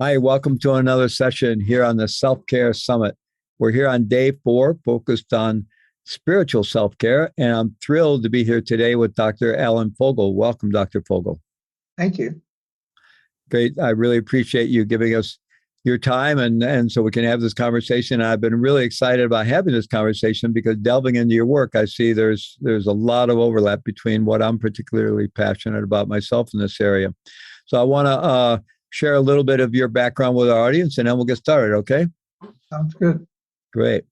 Hi, welcome to another session here on the Self Care Summit. We're here on day 4, focused on spiritual self care, and I'm thrilled to be here today with Dr. Alan Fogel. Welcome, Dr. Fogel. Thank you. Great. I really appreciate you giving us your time and so we can have this conversation. I've been really excited about having this conversation because delving into your work, I see there's a lot of overlap between what I'm particularly passionate about myself in this area. So I want to share a little bit of your background with our audience, and then we'll get started, okay? Sounds good. Great.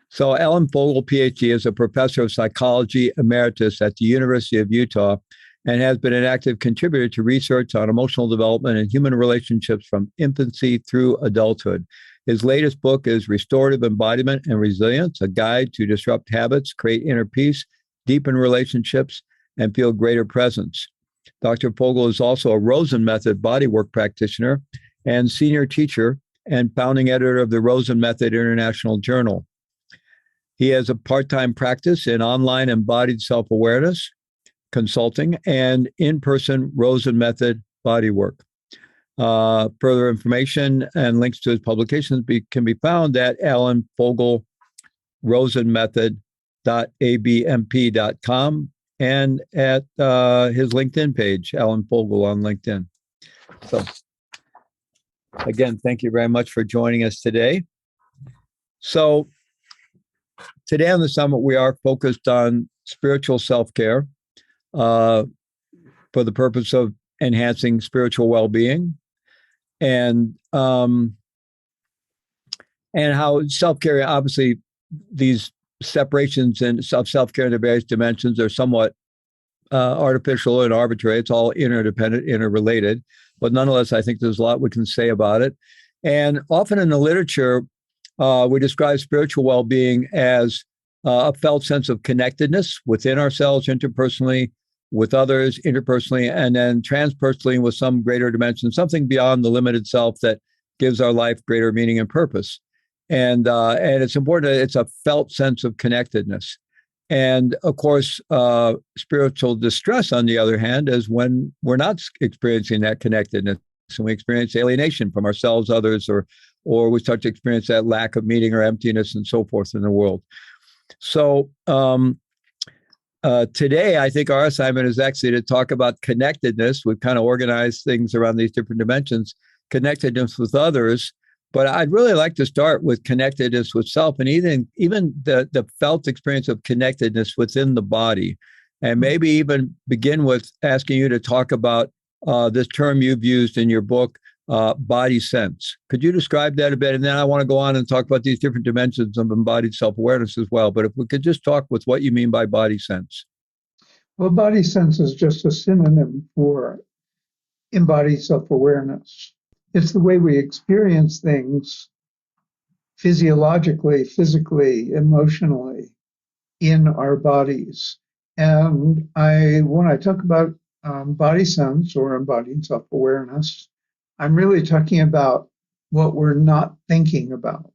So Alan Fogel, PhD, is a professor of psychology emeritus at the University of Utah and has been an active contributor to research on emotional development and human relationships from infancy through adulthood. His latest book is Restorative Embodiment and Resilience, a guide to disrupt habits, create inner peace, deepen relationships, and feel greater presence. Dr. Fogel is also a Rosen Method bodywork practitioner and senior teacher and founding editor of the Rosen Method International Journal. He has a part-time practice in online embodied self-awareness, consulting, and in-person Rosen Method bodywork. Further information and links to his publications can be found at Alan Fogel rosenmethod.abmp.com and at his LinkedIn page, Alan Fogel on LinkedIn. So again, thank you very much for joining us today. So today on the summit, we are focused on spiritual self-care for the purpose of enhancing spiritual well-being and how self-care, obviously, these separations of self-care into various dimensions are somewhat artificial and arbitrary. It's all interdependent, interrelated. But nonetheless, I think there's a lot we can say about it. And often in the literature, we describe spiritual well-being as a felt sense of connectedness within ourselves, interpersonally, with others, interpersonally, and then transpersonally with some greater dimension, something beyond the limited self that gives our life greater meaning and purpose. And it's important that it's a felt sense of connectedness. And of course, spiritual distress, on the other hand, is when we're not experiencing that connectedness and we experience alienation from ourselves, others, or we start to experience that lack of meaning or emptiness and so forth in the world. So today, I think our assignment is actually to talk about connectedness. We've kind of organized things around these different dimensions, connectedness with others. But I'd really like to start with connectedness with self and even the felt experience of connectedness within the body. And maybe even begin with asking you to talk about this term you've used in your book, body sense. Could you describe that a bit? And then I want to go on and talk about these different dimensions of embodied self-awareness as well. But if we could just talk with what you mean by body sense. Well, body sense is just a synonym for embodied self-awareness. It's the way we experience things physiologically, physically, emotionally in our bodies. And when I talk about body sense or embodied self-awareness, I'm really talking about what we're not thinking about.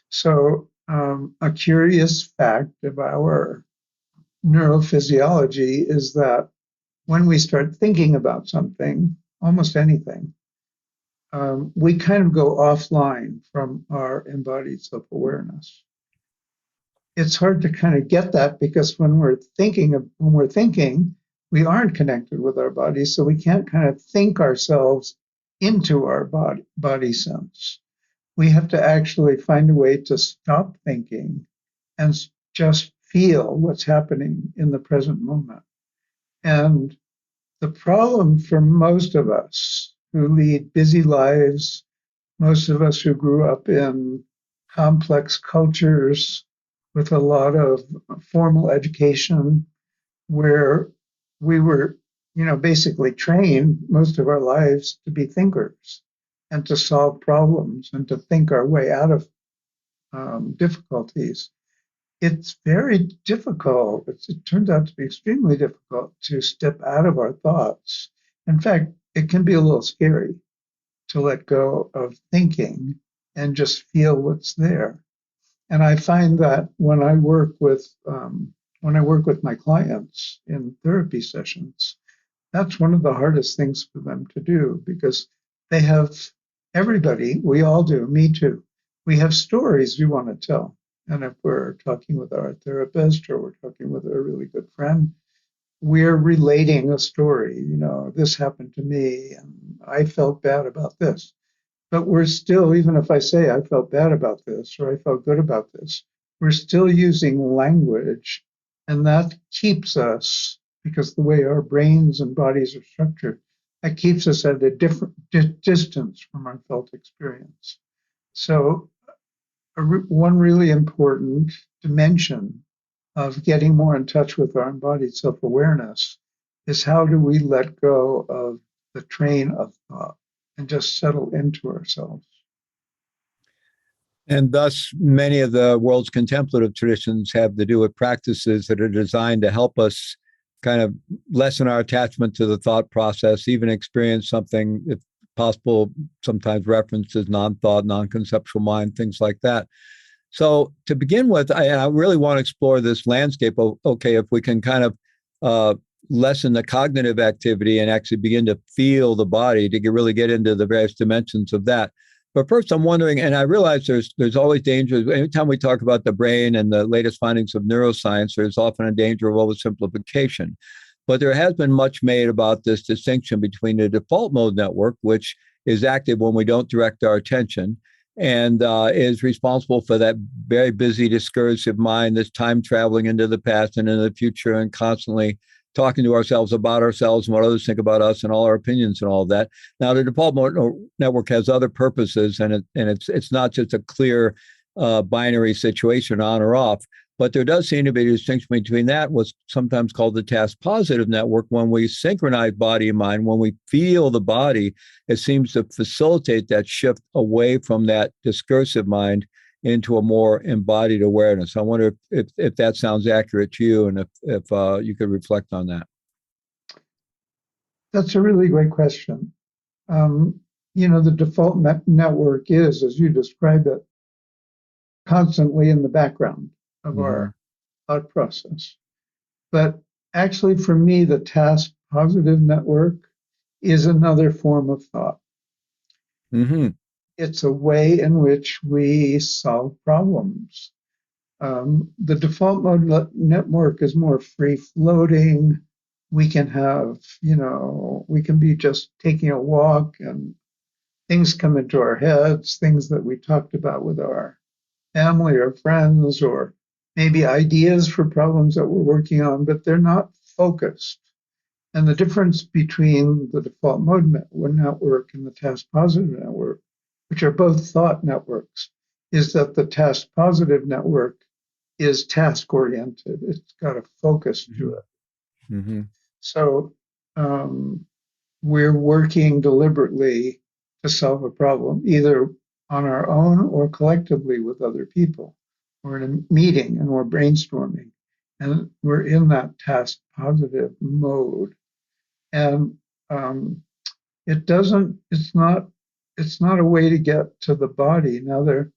So a curious fact of our neurophysiology is that when we start thinking about something, almost anything, we kind of go offline from our embodied self-awareness. It's hard to kind of get that because when we're thinking, we aren't connected with our bodies, so we can't kind of think ourselves into our body sense. We have to actually find a way to stop thinking and just feel what's happening in the present moment. And the problem for most of us who lead busy lives, most of us who grew up in complex cultures with a lot of formal education, where we were, basically trained most of our lives to be thinkers and to solve problems and to think our way out of difficulties. It's very difficult. It turns out to be extremely difficult to step out of our thoughts. In fact, it can be a little scary to let go of thinking and just feel what's there. And I find that when I work with my clients in therapy sessions, that's one of the hardest things for them to do because they have everybody, we all do, me too. We have stories we want to tell. And if we're talking with our therapist or we're talking with a really good friend, we're relating a story. This happened to me and I felt bad about this. But we're still, even if I say I felt bad about this or I felt good about this, we're still using language. And that keeps us, because the way our brains and bodies are structured, that keeps us at a different distance from our felt experience. So, one really important dimension of getting more in touch with our embodied self awareness is how do we let go of the train of thought and just settle into ourselves. And thus, many of the world's contemplative traditions have to do with practices that are designed to help us kind of lessen our attachment to the thought process, even experience something, if possible, sometimes referenced as non-thought, non-conceptual mind, things like that. So to begin with, I really want to explore this landscape of, okay, if we can kind of lessen the cognitive activity and actually begin to feel the body to really get into the various dimensions of that. But first, I'm wondering, and I realize there's always danger. Anytime we talk about the brain and the latest findings of neuroscience, there's often a danger of oversimplification. But there has been much made about this distinction between the default mode network, which is active when we don't direct our attention, and is responsible for that very busy, discursive mind that's time traveling into the past and into the future and constantly talking to ourselves about ourselves and what others think about us and all our opinions and all of that. Now, the default mode network has other purposes, and it's not just a clear binary situation, on or off. But there does seem to be a distinction between that, what's sometimes called the task positive network. When we synchronize body and mind, when we feel the body, it seems to facilitate that shift away from that discursive mind into a more embodied awareness. I wonder if that sounds accurate to you, and if you could reflect on that. That's a really great question. The default network is, as you describe it, constantly in the background of our thought process. But actually, for me, the task positive network is another form of thought. Mm-hmm. It's a way in which we solve problems. The default mode network is more free floating. We can have, we can be just taking a walk and things come into our heads, things that we talked about with our family or friends, or maybe ideas for problems that we're working on, but they're not focused. And the difference between the default mode network and the task positive network, which are both thought networks, is that the task positive network is task oriented. It's got a focus to it. Mm-hmm. So we're working deliberately to solve a problem, either on our own or collectively with other people. We're in a meeting and we're brainstorming, and we're in that task positive mode. And it's not a way to get to the body. Now there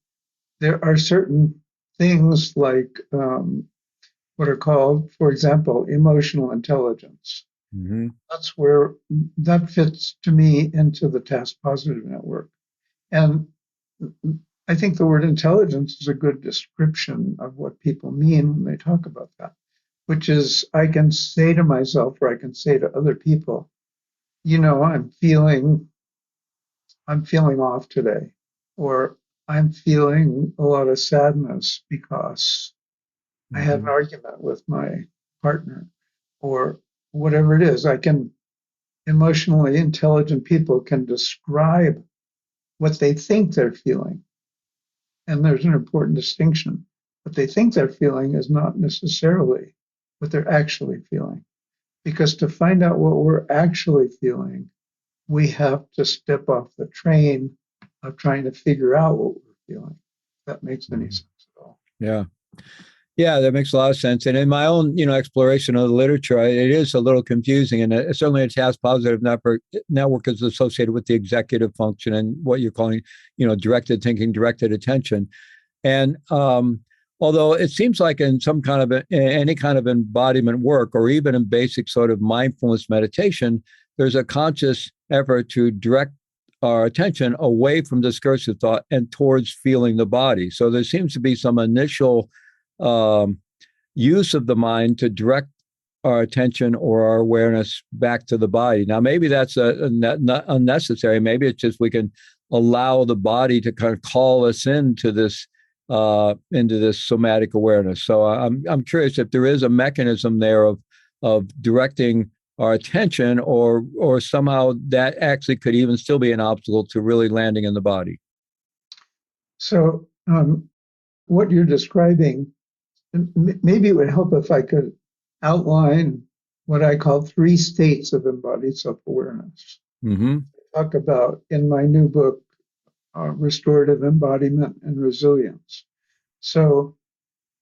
are certain things like what are called, for example, emotional intelligence. Mm-hmm. That's where that fits to me into the task positive network. And I think the word intelligence is a good description of what people mean when they talk about that, which is I can say to myself or I can say to other people, I'm feeling off today, or I'm feeling a lot of sadness because I had an argument with my partner, or whatever it is. Emotionally intelligent people can describe what they think they're feeling. And there's an important distinction. What they think they're feeling is not necessarily what they're actually feeling. Because to find out what we're actually feeling, we have to step off the train of trying to figure out what we're feeling. If that makes any sense at all. Yeah. Yeah, that makes a lot of sense. And in my own, exploration of the literature, it is a little confusing. And certainly a task positive network is associated with the executive function and what you're calling, directed thinking, directed attention. And although it seems like in some kind of any kind of embodiment work, or even in basic sort of mindfulness meditation, there's a conscious effort to direct our attention away from discursive thought and towards feeling the body. So there seems to be some initial um, use of the mind to direct our attention or our awareness back to the body. Now, maybe that's not unnecessary. Maybe it's just we can allow the body to kind of call us into this somatic awareness. So I'm curious if there is a mechanism there of directing our attention, or somehow that actually could even still be an obstacle to really landing in the body. So what you're describing, maybe it would help if I could outline what I call 3 states of embodied self-awareness. Mm-hmm. I talk about in my new book, Restorative Embodiment and Resilience. So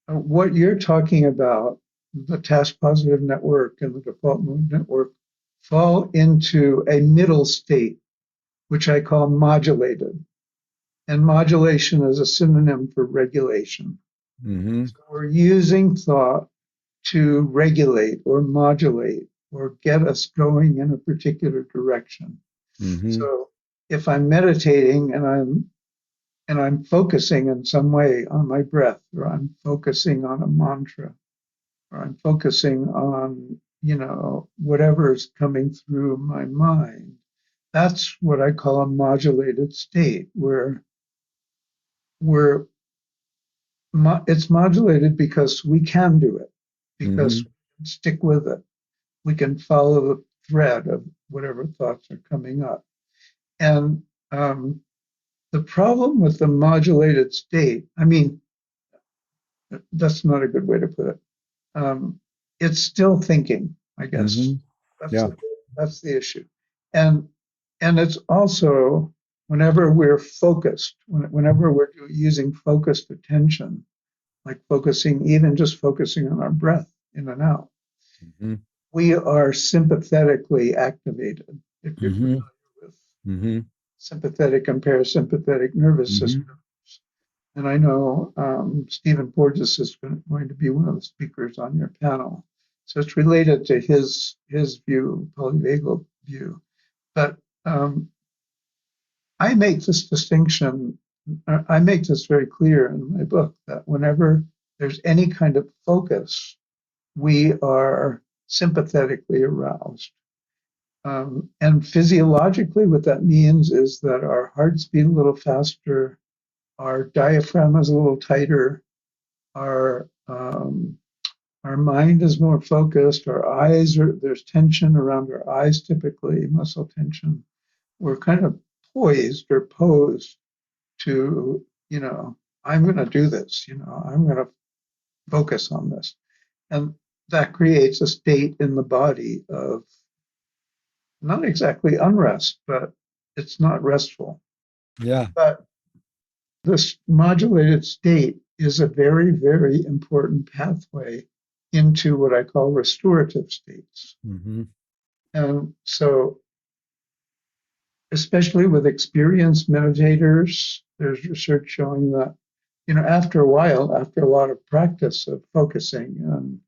what you're talking about, the task positive network and the default mode network, fall into a middle state, which I call modulated. And modulation is a synonym for regulation. Mm-hmm. So we're using thought to regulate or modulate or get us going in a particular direction. Mm-hmm. So if I'm meditating and I'm focusing in some way on my breath, or I'm focusing on a mantra, or I'm focusing on, whatever's coming through my mind, that's what I call a modulated state, where it's modulated because we can do it, Mm-hmm. because we can stick with it. We can follow the thread of whatever thoughts are coming up. And the problem with the modulated state, I mean, that's not a good way to put it. It's still thinking, I guess. Mm-hmm. That's Yeah. the, that's the issue. And it's also whenever we're focused, whenever we're using focused attention, like even just focusing on our breath in and out, Mm-hmm. we are sympathetically activated. If you're Mm-hmm. familiar with Mm-hmm. sympathetic and parasympathetic nervous Mm-hmm. system. And I know Stephen Porges is going to be one of the speakers on your panel. So it's related to his view, polyvagal view. But I make this distinction, I make this very clear in my book, that whenever there's any kind of focus, we are sympathetically aroused. And physiologically, what that means is that our hearts beat a little faster, our diaphragm is a little tighter, our mind is more focused, there's tension around our eyes, typically muscle tension. We're kind of poised or posed to, I'm going to do this, I'm going to focus on this. And that creates a state in the body of not exactly unrest, but it's not restful. Yeah. But this modulated state is a very, very important pathway into what I call restorative states. Mm-hmm. And so, especially with experienced meditators, there's research showing that, after a while, after a lot of practice of focusing and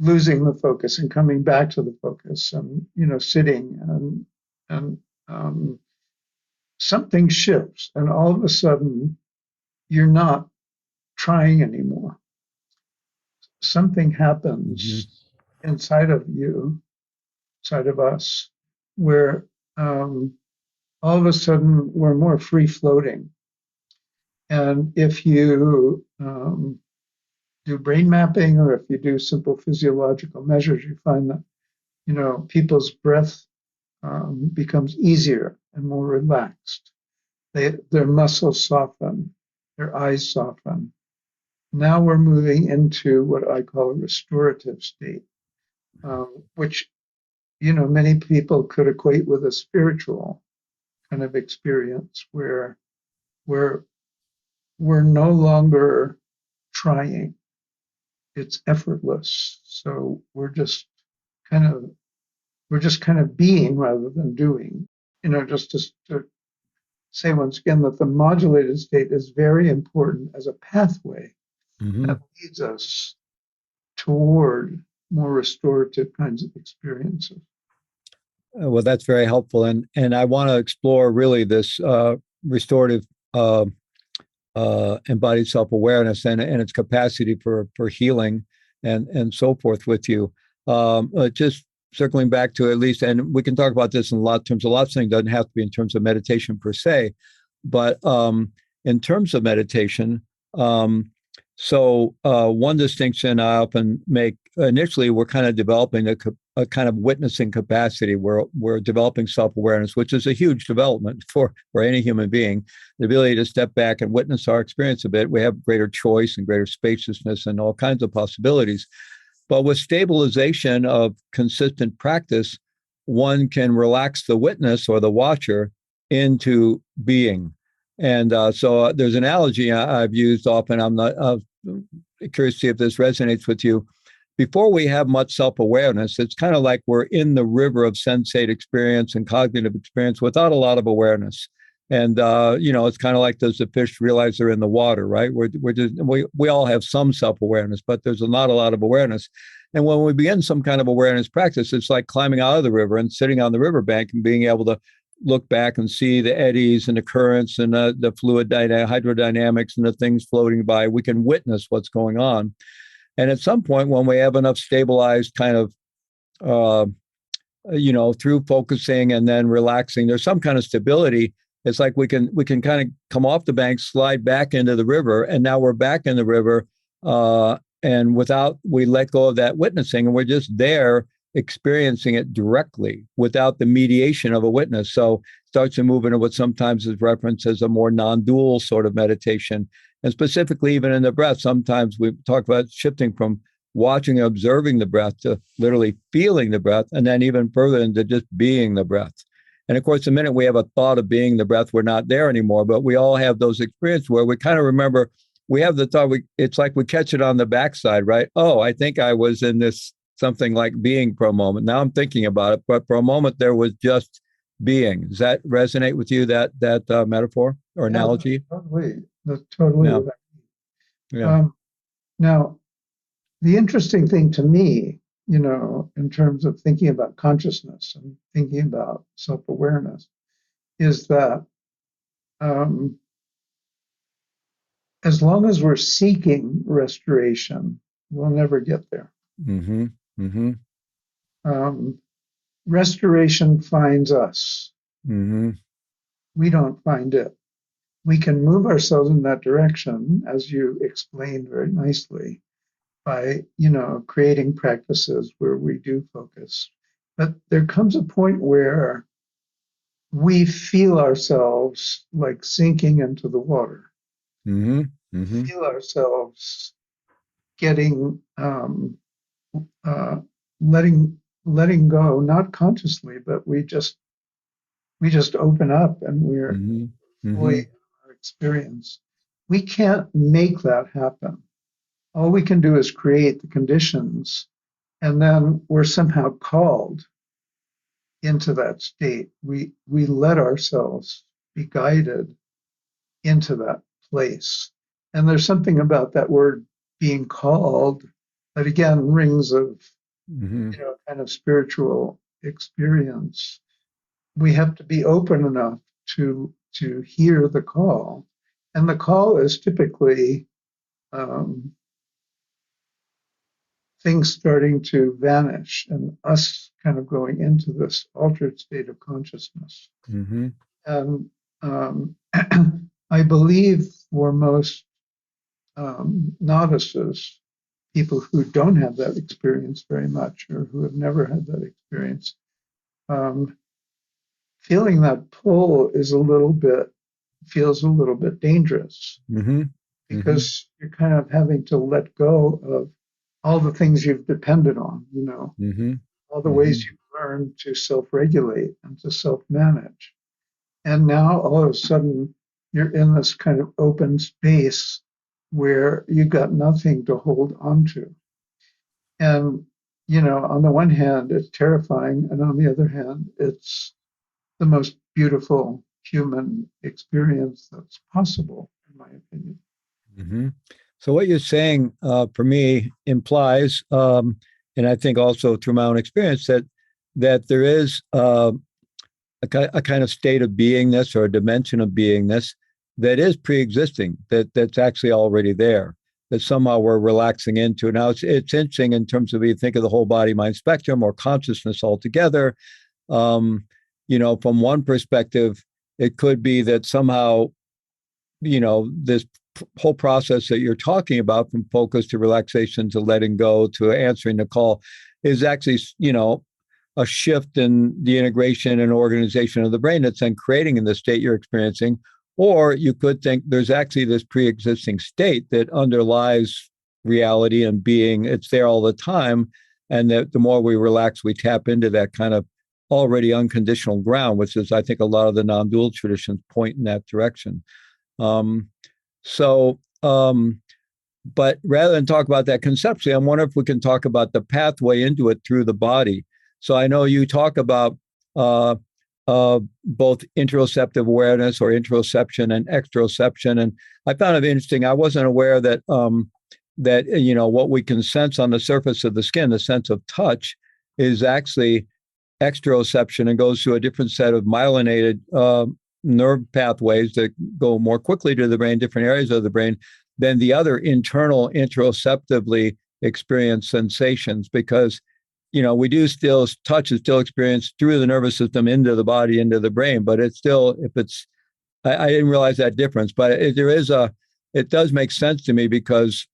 losing the focus and coming back to the focus and, sitting and something shifts, and all of a sudden you're not trying anymore. Something Mm-hmm. happens inside of you, inside of us, where all of a sudden we're more free floating. And if you do brain mapping, or if you do simple physiological measures, you find that people's breath becomes easier and more relaxed. Their muscles soften, their eyes soften. Now we're moving into what I call a restorative state, which many people could equate with a spiritual kind of experience, where we're no longer trying; it's effortless. So we're just kind of being rather than doing. Just to say once again that the modulated state is very important as a pathway Mm-hmm. that leads us toward more restorative kinds of experiences. Well, that's very helpful, and I want to explore really this restorative embodied self awareness and its capacity for healing and so forth with you. Just circling back to at least, and we can talk about this in a lot of terms. A lot of things doesn't have to be in terms of meditation per se, but in terms of meditation. One distinction I often make initially, we're kind of developing a kind of witnessing capacity. We're developing self-awareness, which is a huge development for any human being. The ability to step back and witness our experience a bit. We have greater choice and greater spaciousness and all kinds of possibilities. But with stabilization of consistent practice, one can relax the witness or the watcher into being. And so there's an analogy I've used often. I'm not curious to see if this resonates with you. Before we have much self-awareness, it's kind of like we're in the river of sensate experience and cognitive experience without a lot of awareness. And it's kind of like, does the fish realize they're in the water, right? We all have some self-awareness, but there's not a lot of awareness. And when we begin some kind of awareness practice, it's like climbing out of the river and sitting on the riverbank and being able to look back and see the eddies and the currents and the fluid hydrodynamics and the things floating by. We can witness what's going on. And at some point, when we have enough stabilized kind of, through focusing and then relaxing, there's some kind of stability. It's like we can kind of come off the bank, slide back into the river, and now we're back in the river. And we let go of that witnessing, and we're just there experiencing it directly without the mediation of a witness. So it starts to move into what sometimes is referenced as a more non-dual sort of meditation. And specifically, even in the breath, sometimes we talk about shifting from watching and observing the breath to literally feeling the breath, and then even further into just being the breath. And of course, the minute we have a thought of being the breath, we're not there anymore. But we all have those experiences where we kind of remember, we have the thought, it's like we catch it on the backside, right? Oh, I think I was in this something like being for a moment. Now I'm thinking about it, but for a moment there was just being. Does that resonate with you, that metaphor or analogy? That's totally Yeah. what I mean. Yeah. Now, the interesting thing to me, in terms of thinking about consciousness and thinking about self-awareness, is that as long as we're seeking restoration, we'll never get there. Mm-hmm. Mm-hmm. Restoration finds us. Mm-hmm. We don't find it. We can move ourselves in that direction, as you explained very nicely, by, creating practices where we do focus. But there comes a point where we feel ourselves like sinking into the water. Mm-hmm. Mm-hmm. Feel ourselves getting letting go, not consciously, but we just open up and we're Mm-hmm. fully Mm-hmm. in our experience. We can't make that happen. All we can do is create the conditions, and then we're somehow called into that state. We let ourselves be guided into that place. And there's something about that word being called that again rings of Mm-hmm. kind of spiritual experience. We have to be open enough to hear the call, and the call is typically things starting to vanish and us kind of going into this altered state of consciousness. Mm-hmm. And I believe for most novices, people who don't have that experience very much or who have never had that experience, feeling that pull feels a little bit dangerous Mm-hmm. because you're kind of having to let go of all the things you've depended on, Mm-hmm. all the ways you've learned to self-regulate and to self-manage. And now all of a sudden you're in this kind of open space where you've got nothing to hold on to. And, on the one hand, it's terrifying. And on the other hand, it's the most beautiful human experience that's possible, in my opinion. Mm-hmm. So what you're saying for me implies, and I think also through my own experience, that that there is a kind of state of beingness or a dimension of beingness that is pre-existing, that's actually already there, that somehow we're relaxing into. Now it's interesting in terms of, you think of the whole body mind spectrum or consciousness altogether. From one perspective, it could be that somehow, this whole process that you're talking about, from focus to relaxation to letting go to answering the call, is actually, a shift in the integration and organization of the brain that's then creating in the state you're experiencing. Or you could think there's actually this pre-existing state that underlies reality and being. It's there all the time. And that the more we relax, we tap into that kind of already unconditional ground, which is, I think, a lot of the non-dual traditions point in that direction. Um, so, but rather than talk about that conceptually, I wonder if we can talk about the pathway into it through the body. So I know you talk about both interoceptive awareness or interoception and exteroception, and I found it interesting. I wasn't aware that what we can sense on the surface of the skin, the sense of touch, is actually exteroception and goes through a different set of myelinated nerve pathways that go more quickly to the brain, different areas of the brain, than the other internal interoceptively experienced sensations. Because we do still, touch is still experienced through the nervous system into the body, into the brain, but it's still, I didn't realize that difference, but it does make sense to me, because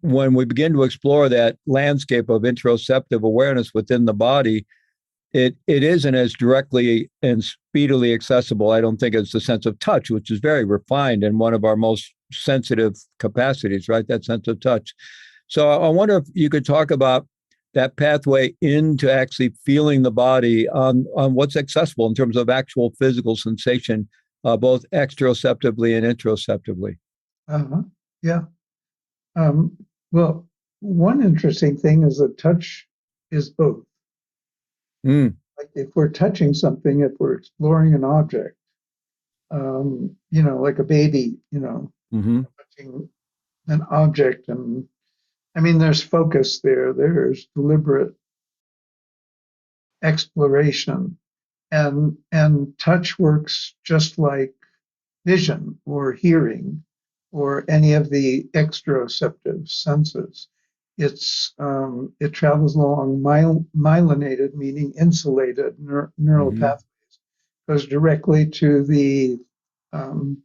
when we begin to explore that landscape of interoceptive awareness within the body, it isn't as directly and speedily accessible, I don't think, as the sense of touch, which is very refined and one of our most sensitive capacities, right? That sense of touch. So I wonder if you could talk about that pathway into actually feeling the body on what's accessible in terms of actual physical sensation, both exteroceptively and interoceptively. Yeah. Well, one interesting thing is that touch is both. Like if we're touching something, if we're exploring an object, like a baby, touching an object, and I mean, there's focus there, there's deliberate exploration, and touch works just like vision or hearing or any of the exteroceptive senses. It travels along myelinated, meaning insulated neural pathways, goes directly to the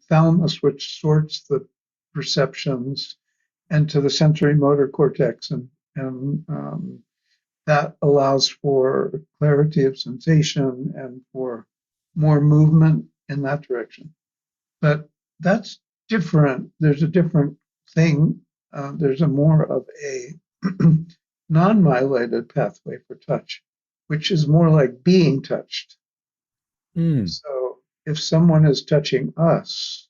thalamus, which sorts the perceptions, and to the sensory motor cortex, and that allows for clarity of sensation and for more movement in that direction. But that's different. There's a different thing. There's a more of a non-myelated pathway for touch, which is more like being touched. So if someone is touching us,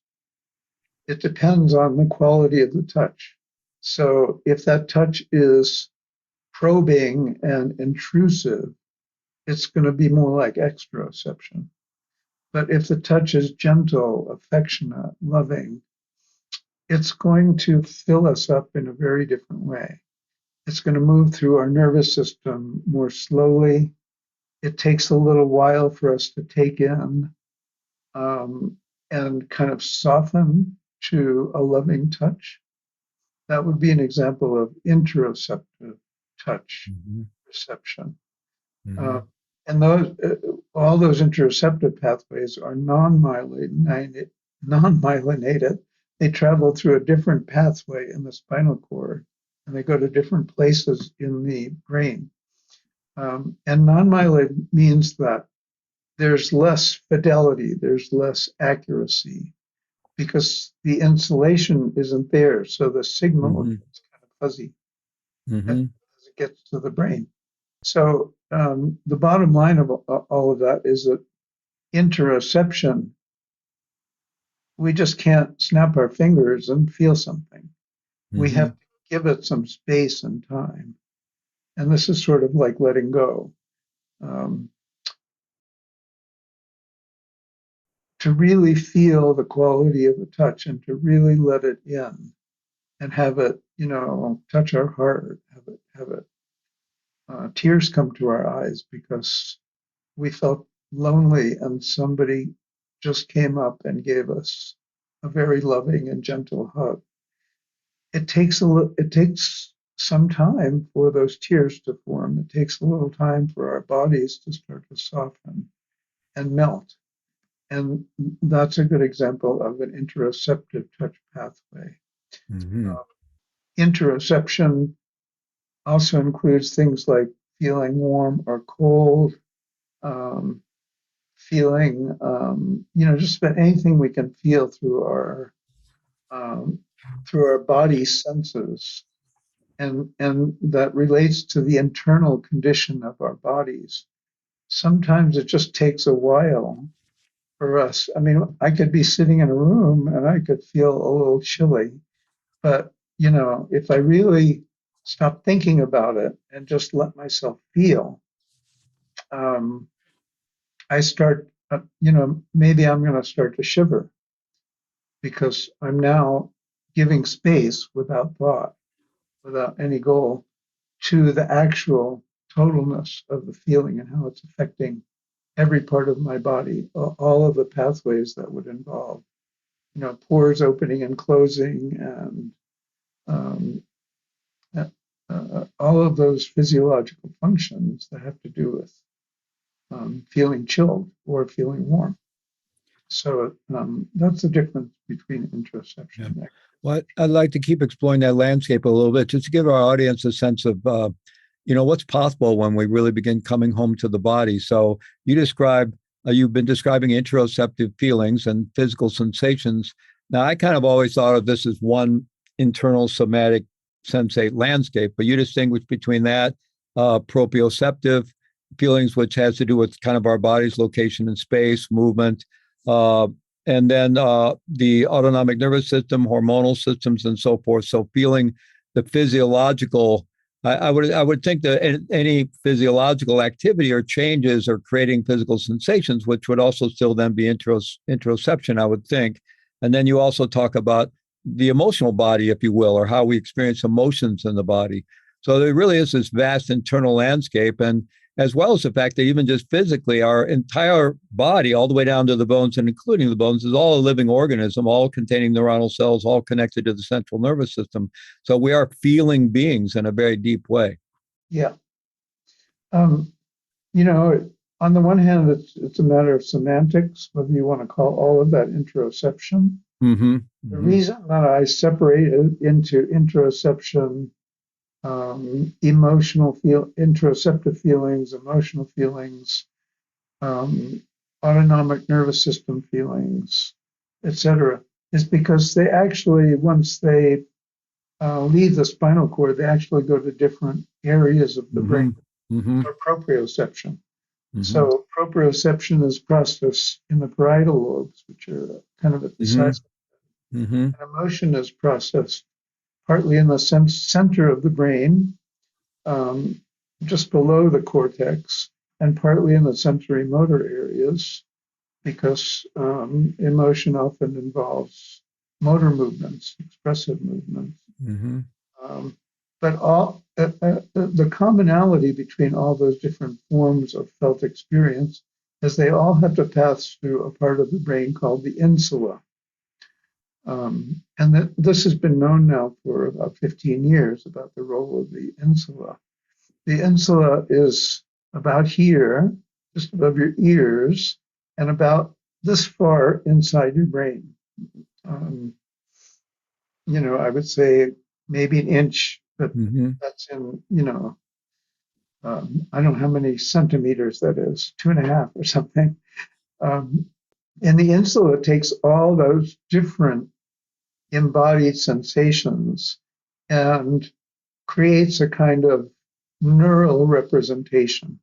it depends on the quality of the touch. So if that touch is probing and intrusive, it's going to be more like exteroception. But if the touch is gentle, affectionate, loving, it's going to fill us up in a very different way. It's going to move through our nervous system more slowly. It takes a little while for us to take in and kind of soften to a loving touch. That would be an example of interoceptive touch perception. And all those interoceptive pathways are non-myelinated. They travel through a different pathway in the spinal cord, and they go to different places in the brain. And non-myelinated means that there's less fidelity, there's less accuracy, because the insulation isn't there, so the signal is kind of fuzzy as it gets to the brain. So the bottom line of all of that is that interoception, we just can't snap our fingers and feel something. We have to give it some space and time. And this is sort of like letting go. To really feel the quality of a touch and to really let it in and have it, touch our heart, have it tears come to our eyes because we felt lonely and somebody just came up and gave us a very loving and gentle hug. It takes some time for those tears to form. It takes a little time for our bodies to start to soften and melt. And that's a good example of an interoceptive touch pathway. Mm-hmm. Interoception also includes things like feeling warm or cold, um, feeling, just about anything we can feel um, through our body senses, and that relates to the internal condition of our bodies. Sometimes it just takes a while for us. I mean, I could be sitting in a room and I could feel a little chilly, but if I really stop thinking about it and just let myself feel, um, I start, maybe I'm going to start to shiver because I'm now giving space without thought, without any goal, to the actual totalness of the feeling and how it's affecting every part of my body, all of the pathways that would involve, pores opening and closing, and um, all of those physiological functions that have to do with feeling chilled or feeling warm. So that's the difference between interoception Yeah. and Well, I'd like to keep exploring that landscape a little bit, just to give our audience a sense of, what's possible when we really begin coming home to the body. So you've been describing interoceptive feelings and physical sensations. Now, I kind of always thought of this as one internal somatic sensate landscape, but you distinguish between that, proprioceptive feelings, which has to do with kind of our body's location in space, movement, uh, and then the autonomic nervous system, hormonal systems, and so forth. So feeling the physiological, I would think that any physiological activity or changes are creating physical sensations, which would also still then be interoception, I would think. And then you also talk about the emotional body, if you will, or how we experience emotions in the body. So there really is this vast internal landscape, and as well as the fact that even just physically, our entire body, all the way down to the bones and including the bones, is all a living organism, all containing neuronal cells, all connected to the central nervous system. So we are feeling beings in a very deep way. yeah. Um, on the one hand, it's a matter of semantics, whether you want to call all of that interoception. Mm-hmm. The Mm-hmm. reason that I separate it into interoception, interoceptive feelings, emotional feelings, um, autonomic nervous system feelings, etc., is because they actually, once they leave the spinal cord, they actually go to different areas of the brain, Mm-hmm. Mm-hmm. or proprioception. Mm-hmm. So proprioception is processed in the parietal lobes, which are kind of at the Mm-hmm. sides. Mm-hmm. And emotion is processed partly in the center of the brain, um, just below the cortex, and partly in the sensory motor areas, because emotion often involves motor movements, expressive movements. Mm-hmm. Um, but the commonality between all those different forms of felt experience is they all have to pass through a part of the brain called the insula. And this has been known now for about 15 years about the role of the insula. The insula is about here, just above your ears, and about this far inside your brain. Um, I would say maybe an inch, but Mm-hmm. that's in, I don't know how many centimeters that is, 2.5 or something. Um, and the insula takes all those different embodied sensations and creates a kind of neural representation.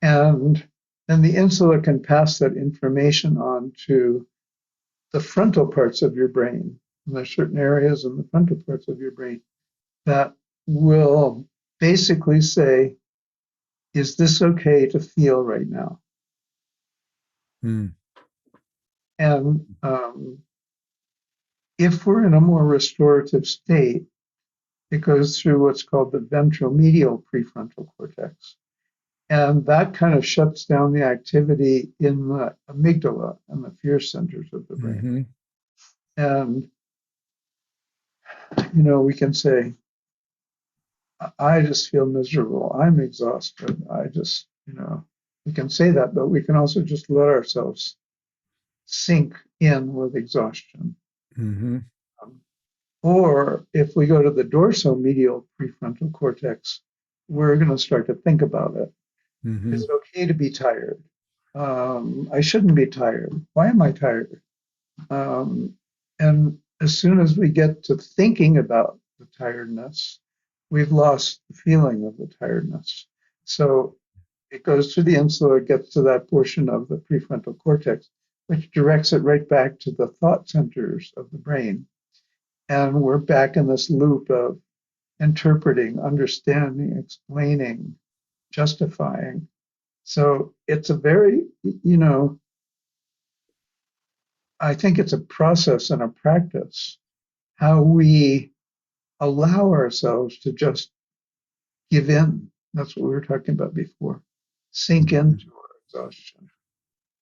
And then the insula can pass that information on to the frontal parts of your brain. And there's certain areas in the frontal parts of your brain that will basically say, is this okay to feel right now? Mm. And if we're in a more restorative state, it goes through what's called the ventromedial prefrontal cortex. And that kind of shuts down the activity in the amygdala and the fear centers of the brain. Mm-hmm. And, we can say, I just feel miserable. I'm exhausted. We can say that, but we can also just let ourselves sink in with exhaustion. Mm-hmm. Um, or if we go to the dorsomedial prefrontal cortex, we're going to start to think about it. Mm-hmm. Is it okay to be tired? I shouldn't be tired. Why am I tired? Um, and as soon as we get to thinking about the tiredness, we've lost the feeling of the tiredness. So it goes through the insula, it gets to that portion of the prefrontal cortex, which directs it right back to the thought centers of the brain. And we're back in this loop of interpreting, understanding, explaining, justifying. So it's a very, I think it's a process and a practice how we allow ourselves to just give in. That's what we were talking about before. Sink Mm-hmm. into our exhaustion,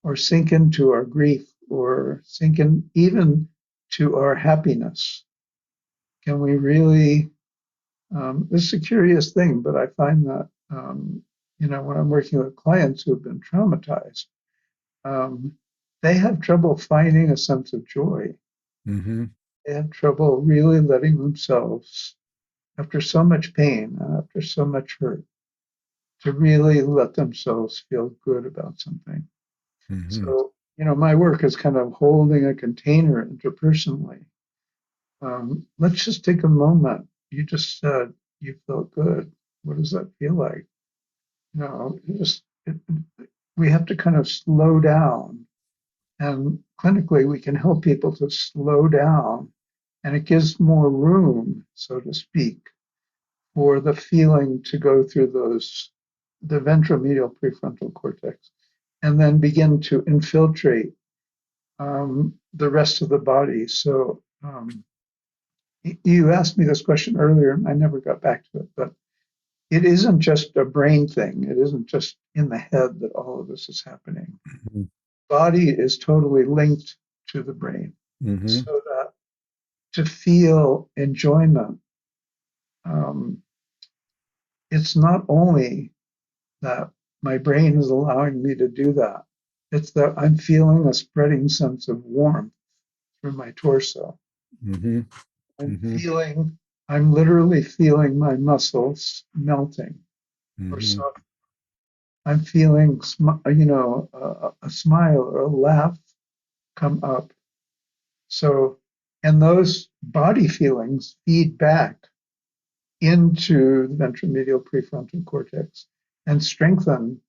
or sink into our grief, or sink in even to our happiness. Can we really? This is a curious thing, but I find that when I'm working with clients who have been traumatized, um, they have trouble finding a sense of joy. Mm-hmm. They have trouble really letting themselves, after so much pain and after so much hurt, to really let themselves feel good about something. Mm-hmm. So, my work is kind of holding a container interpersonally. Let's just take a moment. You just said you felt good. What does that feel like? We have to kind of slow down. And clinically, we can help people to slow down, and it gives more room, so to speak, for the feeling to go through the ventromedial prefrontal cortex, and then begin to infiltrate the rest of the body. So you asked me this question earlier, and I never got back to it, but it isn't just a brain thing. It isn't just in the head that all of this is happening. Body is totally linked to the brain, Mm-hmm. so that to feel enjoyment, um, it's not only that my brain is allowing me to do that. It's that I'm feeling a spreading sense of warmth through my torso. Mm-hmm. I'm Mm-hmm. feeling, I'm literally feeling my muscles melting or Mm-hmm. soft. I'm feeling, a smile or a laugh come up. So, and those body feelings feed back into the ventromedial prefrontal cortex and strengthen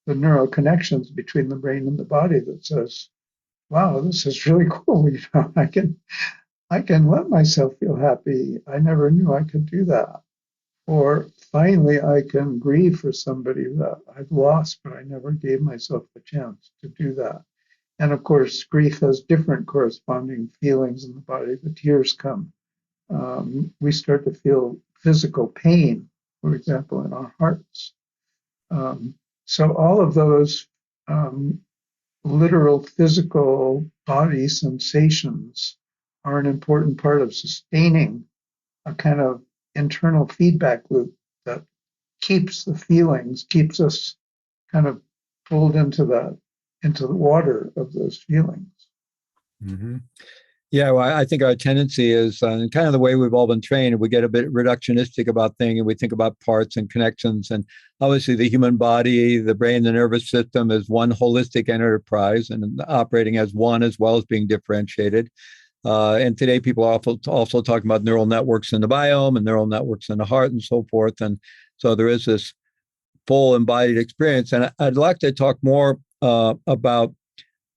the neural connections between the brain and the body that says, wow, this is really cool. I can let myself feel happy. I never knew I could do that. Or finally, I can grieve for somebody that I've lost, but I never gave myself the chance to do that. And of course, grief has different corresponding feelings in the body. The tears come. We start to feel physical pain, for example, in our hearts. Um, so all of those um, literal physical body sensations are an important part of sustaining a kind of internal feedback loop that keeps the feelings, keeps us kind of pulled into the water of those feelings. Mm-hmm. Yeah, well, I think our tendency is kind of the way we've all been trained. We get a bit reductionistic about things, and we think about parts and connections. And obviously, the human body, the brain, the nervous system is one holistic enterprise and operating as one as well as being differentiated. And today, people are also talking about neural networks in the biome and neural networks in the heart and so forth. And so there is this full embodied experience. And I'd like to talk more about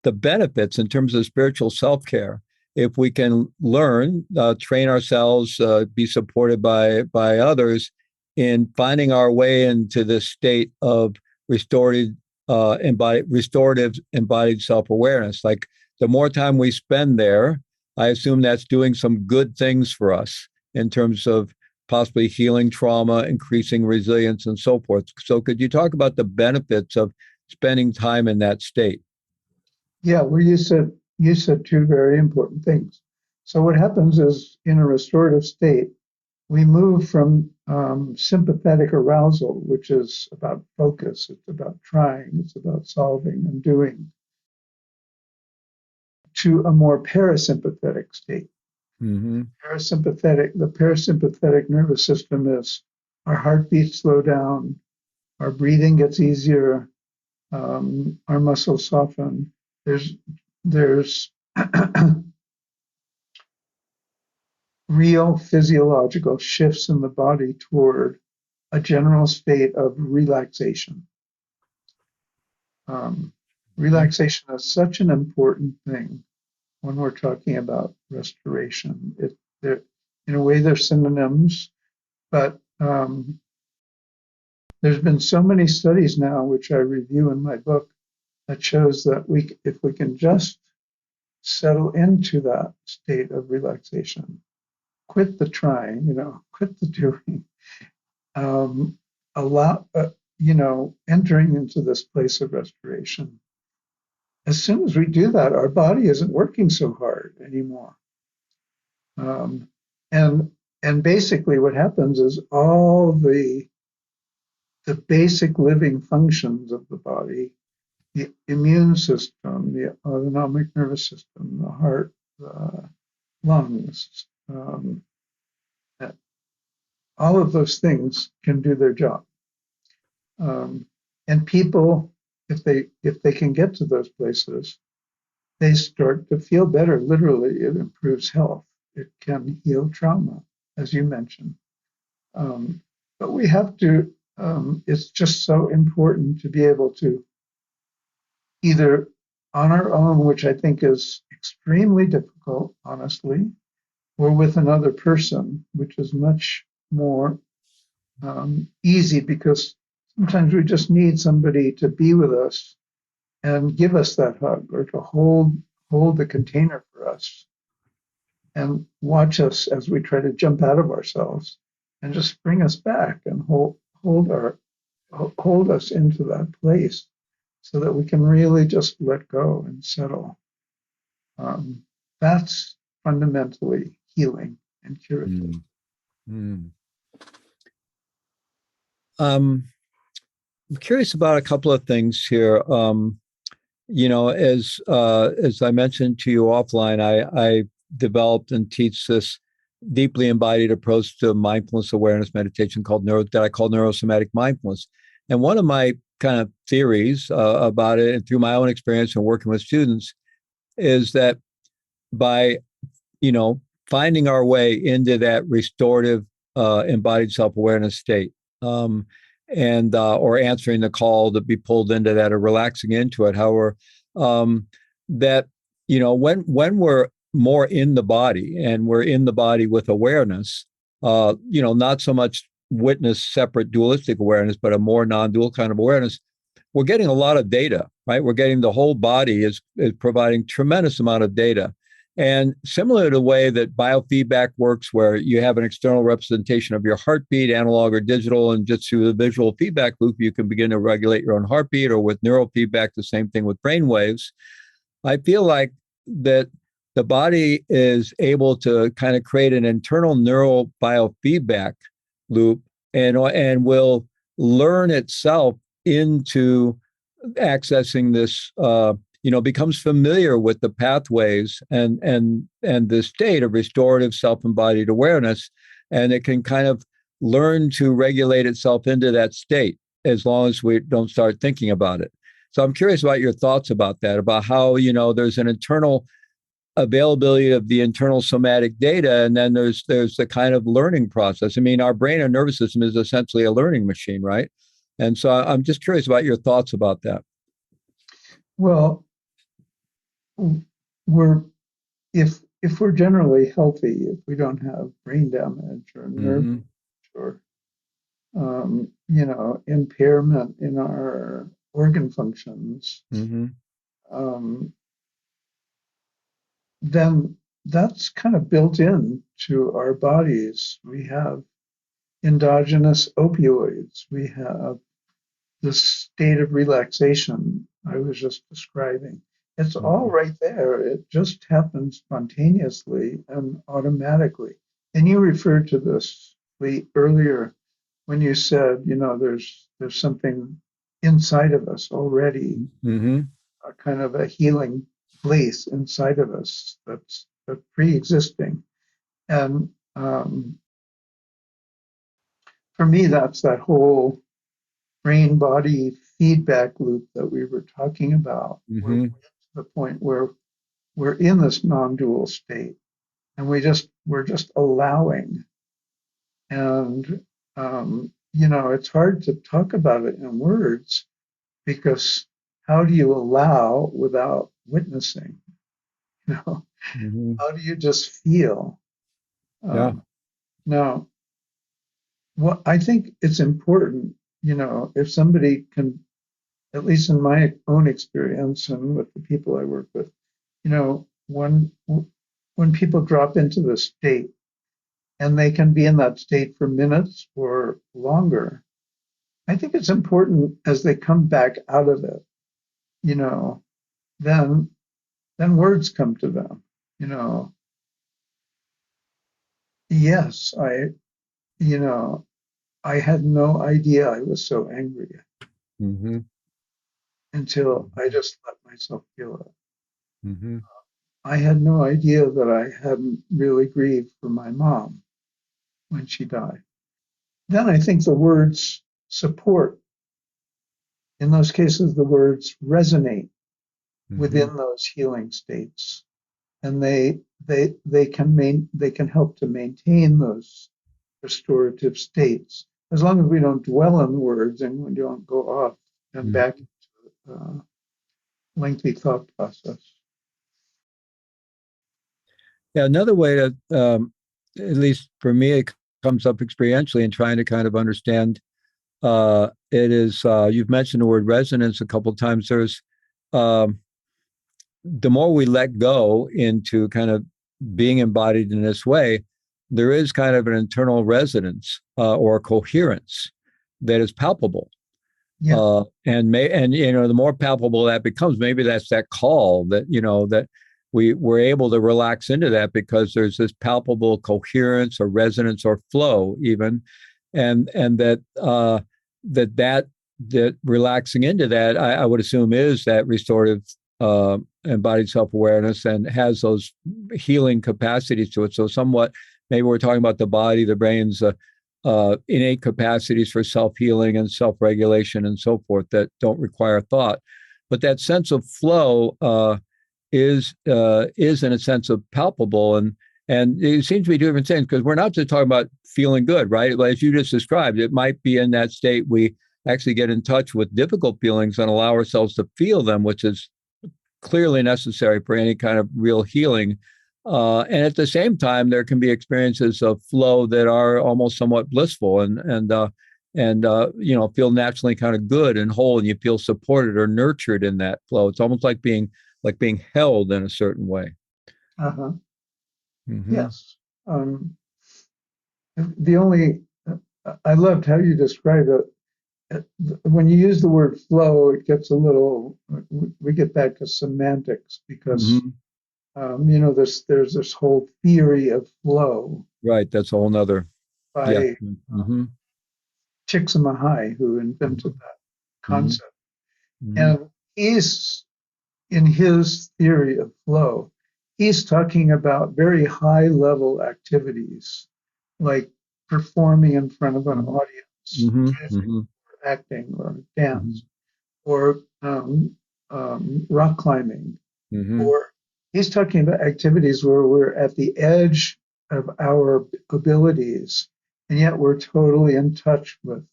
the benefits in terms of spiritual self-care if we can learn, train ourselves, be supported by others in finding our way into this state of restorative embodied self-awareness. Like the more time we spend there, I assume that's doing some good things for us in terms of possibly healing trauma, increasing resilience, and so forth. So, could you talk about the benefits of spending time in that state? Yeah, well, you said two very important things. So what happens is in a restorative state, we move from sympathetic arousal, which is about focus, it's about trying, it's about solving and doing, to a more parasympathetic state. Mm-hmm. The parasympathetic nervous system is our heartbeats slow down, our breathing gets easier, our muscles soften. There's real physiological shifts in the body toward a general state of relaxation. Um, Relaxation is such an important thing when we're talking about restoration. In a way, they're synonyms, but there's been so many studies now, which I review in my book, that shows that if we can just settle into that state of relaxation, quit the trying, quit the doing, um, allow, entering into this place of restoration. As soon as we do that, our body isn't working so hard anymore. Um, and and basically, what happens is all the basic living functions of the body, the immune system, the autonomic nervous system, the heart, the lungs, all of those things can do their job. And people, if they can get to those places, they start to feel better. Literally, it improves health. It can heal trauma, as you mentioned. But we have to. It's just so important to be able to either on our own, which I think is extremely difficult, honestly, or with another person, which is much more easy because sometimes we just need somebody to be with us and give us that hug or to hold the container for us and watch us as we try to jump out of ourselves and just bring us back and hold us into that place so that we can really just let go and settle. That's fundamentally healing and curative. Mm-hmm. I'm curious about a couple of things here. As I mentioned to you offline, I developed and teach this deeply embodied approach to mindfulness awareness meditation that I call neurosomatic mindfulness. And one of my kind of theories about it, and through my own experience and working with students, is that by finding our way into that restorative embodied self-awareness state, and or answering the call to be pulled into that or relaxing into it, however, that when we're more in the body and we're in the body with awareness, not so much witness separate dualistic awareness, but a more non-dual kind of awareness, we're getting a lot of data, right? We're getting the whole body is providing tremendous amount of data. And similar to the way that biofeedback works, where you have an external representation of your heartbeat, analog or digital, and just through the visual feedback loop, you can begin to regulate your own heartbeat, or with neurofeedback, the same thing with brain waves. I feel like that the body is able to kind of create an internal neural biofeedback loop and will learn itself into accessing this becomes familiar with the pathways and the state of restorative self-embodied awareness, and it can kind of learn to regulate itself into that state as long as we don't start thinking about it. So I'm curious about your thoughts about that, about how there's an internal availability of the internal somatic data, and then there's the kind of learning process. I mean, our brain and nervous system is essentially a learning machine, right? And so I'm just curious about your thoughts about that. Well, we're if we're generally healthy, if we don't have brain damage or nerve Mm-hmm. or impairment in our organ functions, Mm-hmm. um, then that's kind of built in to our bodies. We have endogenous opioids. We have the state of relaxation I was just describing. It's all right there. It just happens spontaneously and automatically. And you referred to this Lee, earlier when you said, there's something inside of us already, Mm-hmm. a kind of a healing place inside of us that's pre-existing. And for me, that's that whole brain body feedback loop that we were talking about, where Mm-hmm. we're to the point where we're in this non-dual state and we're just allowing. And it's hard to talk about it in words because how do you allow without witnessing? You know, Mm-hmm. how do you just feel? Yeah. Um, Now, what I think it's important, if somebody can, at least in my own experience and with the people I work with, when people drop into the state and they can be in that state for minutes or longer, I think it's important as they come back out of it, you know, then words come to them, you know, yes, you know, I had no idea I was so angry Mm-hmm. until I just let myself feel it. Mm-hmm. I had no idea that I hadn't really grieved for my mom when she died. Then I think the words support, in those cases, the words resonate Mm-hmm. within those healing states, and they can help to maintain those restorative states as long as we don't dwell on the words and we don't go off and back Mm-hmm. into lengthy thought process. Yeah, another way to, at least for me, it comes up experientially in trying to kind of understand. It is you've mentioned the word resonance a couple of times. There's um, the more we let go into kind of being embodied in this way, there is kind of an internal resonance or coherence that is palpable. Yeah, And the more palpable that becomes, maybe that's that call that that we're able to relax into that because there's this palpable coherence or resonance or flow even, and that relaxing into that, I would assume, is that restorative embodied self-awareness and has those healing capacities to it. So somewhat, maybe we're talking about the body, the brain's innate capacities for self-healing and self-regulation and so forth that don't require thought. But that sense of flow is in a sense of palpable, and it seems to be two different things because we're not just talking about feeling good, right? As you just described, it might be in that state we actually get in touch with difficult feelings and allow ourselves to feel them, which is clearly necessary for any kind of real healing. And at the same time, there can be experiences of flow that are almost somewhat blissful and feel naturally kind of good and whole, and you feel supported or nurtured in that flow. It's almost like being held in a certain way. uh-huh. Mm-hmm. Yes. The only I loved how you describe it. When you use the word flow, it gets a little. We get back to semantics because Mm-hmm. there's this whole theory of flow Right. That's a whole nother. Yeah. by Mm-hmm. Csikszentmihalyi, who invented Mm-hmm. that Mm-hmm. concept. Mm-hmm. And he's, in his theory of flow, he's talking about very high level activities like performing in front of an audience, Mm-hmm. music, Mm-hmm. or acting, or Mm-hmm. dance, or rock climbing. Mm-hmm. Or he's talking about activities where we're at the edge of our abilities, and yet we're totally in touch with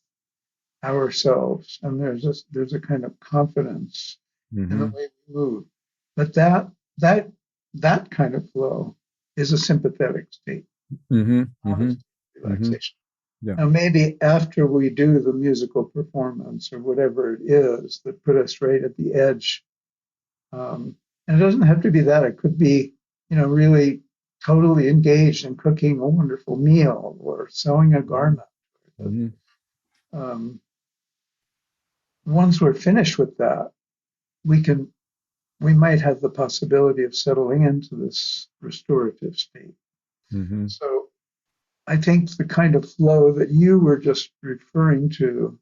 ourselves, and there's a kind of confidence in the Mm-hmm. way we move. But that kind of flow is a sympathetic state, Mm-hmm. not a Mm-hmm. state of Mm-hmm. relaxation. Yeah. Now, maybe after we do the musical performance or whatever it is that put us right at the edge, and it doesn't have to be that. It could be, really totally engaged in cooking a wonderful meal or sewing a garment, Hmm. Um, Once we're finished with that, we might have the possibility of settling into this restorative state. Hmm. So I think the kind of flow that you were just referring to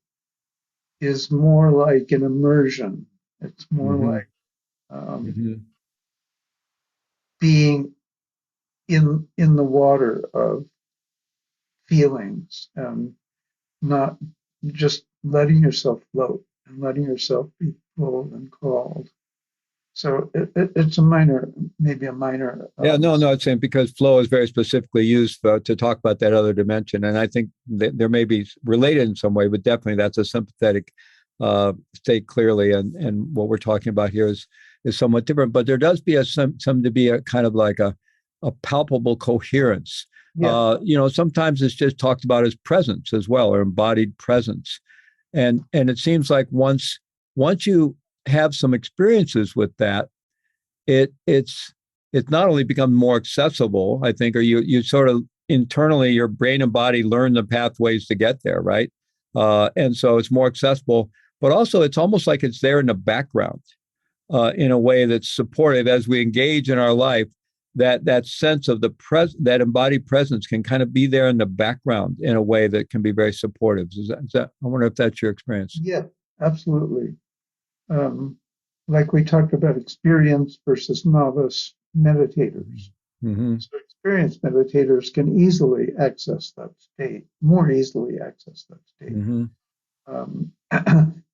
is more like an immersion. It's more Hmm. like Hmm. being in the water of feelings and not just letting yourself float and letting yourself be pulled and called. So it's a minor, maybe a minor. Yeah, no, it's saying because flow is very specifically used to talk about that other dimension, and I think that there may be related in some way, but definitely that's a sympathetic state clearly, and what we're talking about here is somewhat different. But there does be some to be a kind of like a palpable coherence. Yeah, Sometimes it's just talked about as presence as well, or embodied presence, and it seems like once you have some experiences with that, it's not only become more accessible, I think, or you sort of internally your brain and body learn the pathways to get there, right? And so it's more accessible, but also it's almost like it's there in the background in a way that's supportive as we engage in our life. That sense of that embodied presence can kind of be there in the background in a way that can be very supportive. I wonder if that's your experience. yeah, absolutely. Um, like we talked about experience versus novice meditators. Mm-hmm. So experienced meditators can easily access that state, more easily access that state. Mm-hmm.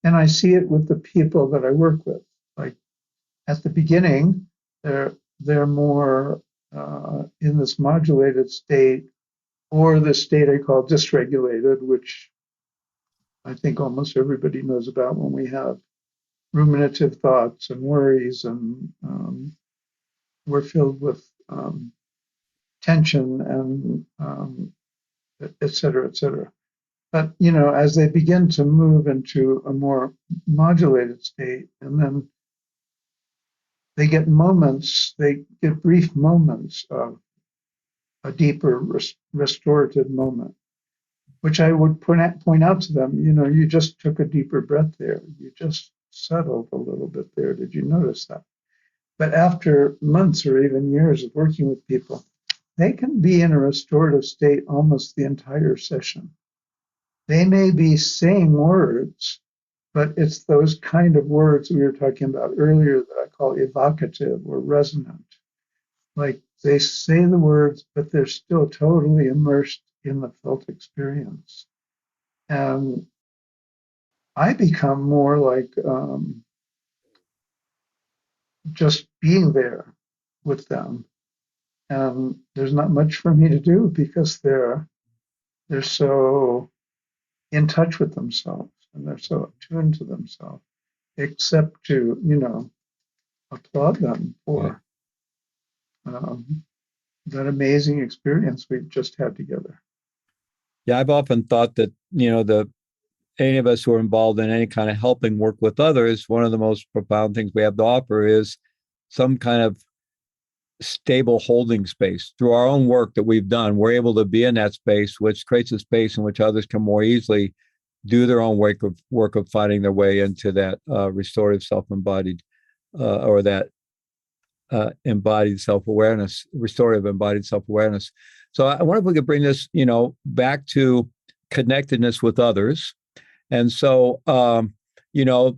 And I see it with the people that I work with. Like at the beginning, they're more in this modulated state, or the state I call dysregulated, which I think almost everybody knows about when we have ruminative thoughts and worries, and we're filled with tension and et cetera, et cetera. But as they begin to move into a more modulated state, and then they get brief moments of a deeper restorative moment, which I would point out to them. You just took a deeper breath there. You just settled a little bit there. Did you notice that? But after months or even years of working with people, they can be in a restorative state almost the entire session. They may be saying words, but it's those kind of words we were talking about earlier that I call evocative or resonant. Like they say the words, but they're still totally immersed in the felt experience. And I become more like just being there with them. And there's not much for me to do because they're so in touch with themselves and they're so attuned to themselves, except to, applaud them Yeah. for um, that amazing experience we've just had together. Yeah, I've often thought that, the any of us who are involved in any kind of helping work with others, one of the most profound things we have to offer is some kind of stable holding space. Through our own work that we've done, we're able to be in that space, which creates a space in which others can more easily do their own work of finding their way into that restorative self-embodied or that embodied self-awareness, restorative embodied self-awareness. So I wonder if we could bring this, back to connectedness with others. And so, to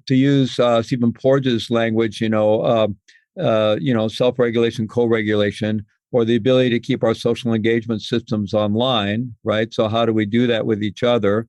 use Stephen Porges' language, self-regulation, co-regulation, or the ability to keep our social engagement systems online, right? So how do we do that with each other?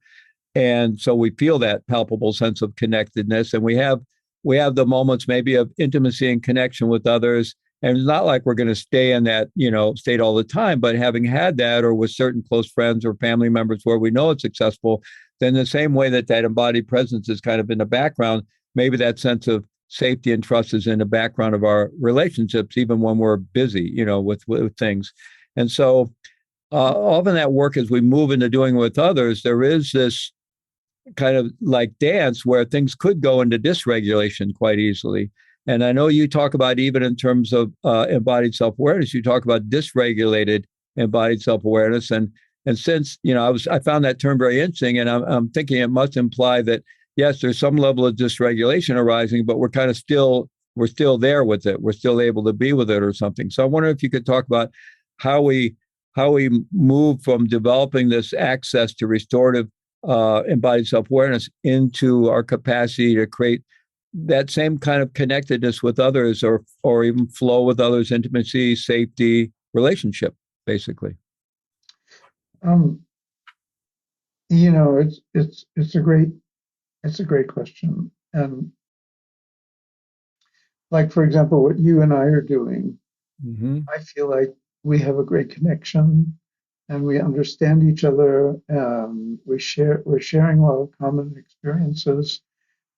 And so we feel that palpable sense of connectedness, and we have the moments maybe of intimacy and connection with others. And it's not like we're going to stay in that, state all the time, but having had that or with certain close friends or family members where we know it's successful, then the same way that embodied presence is kind of in the background, maybe that sense of safety and trust is in the background of our relationships, even when we're busy, with things. And so often that work, as we move into doing it with others, there is this kind of like dance where things could go into dysregulation quite easily. And I know you talk about, even in terms of embodied self-awareness, you talk about dysregulated embodied self-awareness. And And since, I found that term very interesting, and I'm thinking it must imply that, yes, there's some level of dysregulation arising, but we're still there with it. We're still able to be with it or something. So I wonder if you could talk about how we move from developing this access to restorative embodied self-awareness into our capacity to create that same kind of connectedness with others, or even flow with others, intimacy, safety, relationship, basically. Um, you know, it's a great question. And like, for example, what you and I are doing, Mm-hmm. I feel like we have a great connection and we understand each other. We're sharing a lot of common experiences,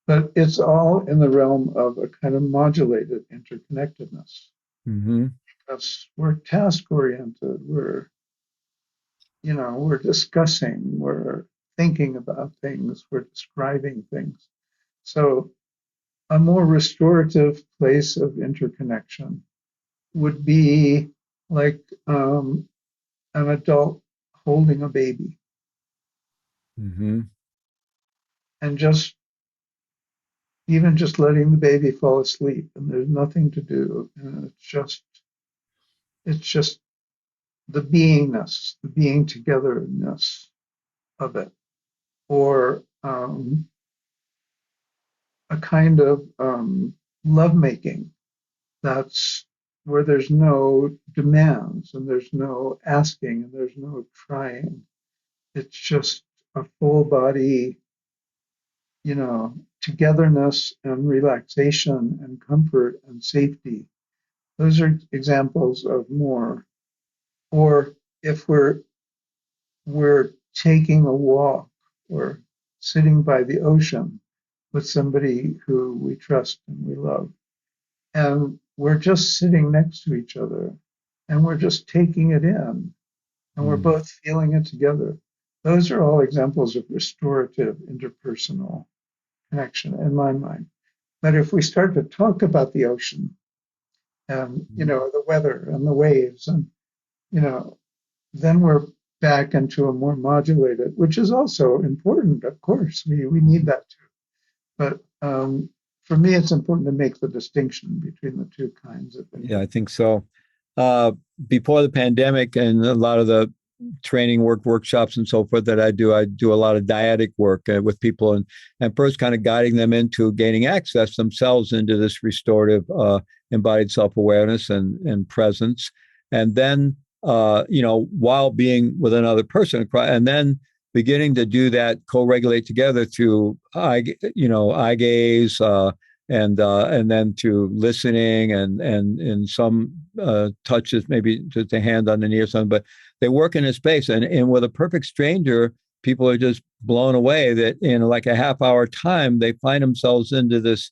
but it's all in the realm of a kind of modulated interconnectedness. Mm-hmm. Because we're task oriented, we're discussing, we're thinking about things, we're describing things. So a more restorative place of interconnection would be like an adult holding a baby Mm-hmm. and even just letting the baby fall asleep and there's nothing to do. And it's just the beingness, the being togetherness of it, or a kind of lovemaking that's where there's no demands and there's no asking and there's no trying. It's just a full body, togetherness and relaxation and comfort and safety. Those are examples of more. Or if we're taking a walk or sitting by the ocean with somebody who we trust and we love, and we're just sitting next to each other and we're just taking it in and we're both feeling it together. Those are all examples of restorative interpersonal connection in my mind. But if we start to talk about the ocean and, the weather and the waves and, you know, then we're back into a more modulated, which is also important, of course. We need that too. But for me, it's important to make the distinction between the two kinds of things. Yeah, I think so. Uh, Before the pandemic and a lot of the training workshops and so forth that I do a lot of dyadic work with people, and first kind of guiding them into gaining access themselves into this restorative embodied self-awareness and presence. And then, while being with another person, and then beginning to do that, co-regulate together through eye gaze, and then through listening and in some touches, maybe just a hand on the knee or something. But they work in a space, and with a perfect stranger, people are just blown away that in like a half hour time, they find themselves into this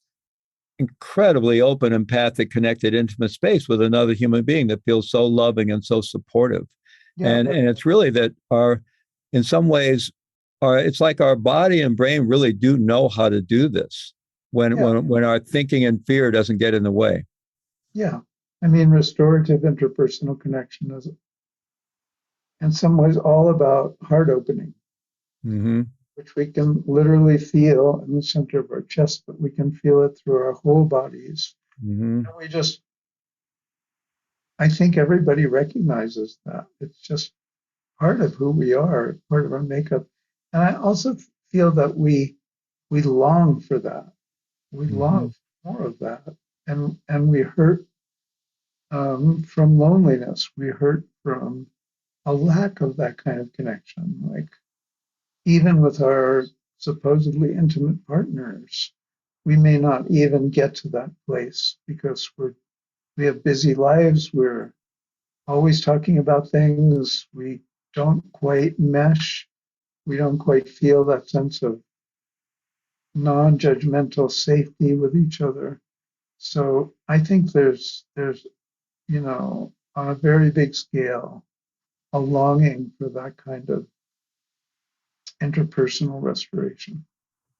incredibly open, empathic, connected, intimate space with another human being that feels so loving and so supportive. Yeah, And it's really that in some ways, it's like our body and brain really do know how to do this when yeah, when our thinking and fear doesn't get in the way. yeah. I mean, restorative interpersonal connection is in some ways all about heart opening, Mm-hmm. which we can literally feel in the center of our chest, but we can feel it through our whole bodies. Mm-hmm. And I think everybody recognizes that. It's just part of who we are, part of our makeup. And I also feel that we long for that. We Mm-hmm. long for more of that. And we hurt from loneliness. We hurt from a lack of that kind of connection. Like even with our supposedly intimate partners, we may not even get to that place because we have busy lives. We're always talking about things. We don't quite mesh. We don't quite feel that sense of non-judgmental safety with each other. So I think there's on a very big scale, a longing for that kind of interpersonal restoration.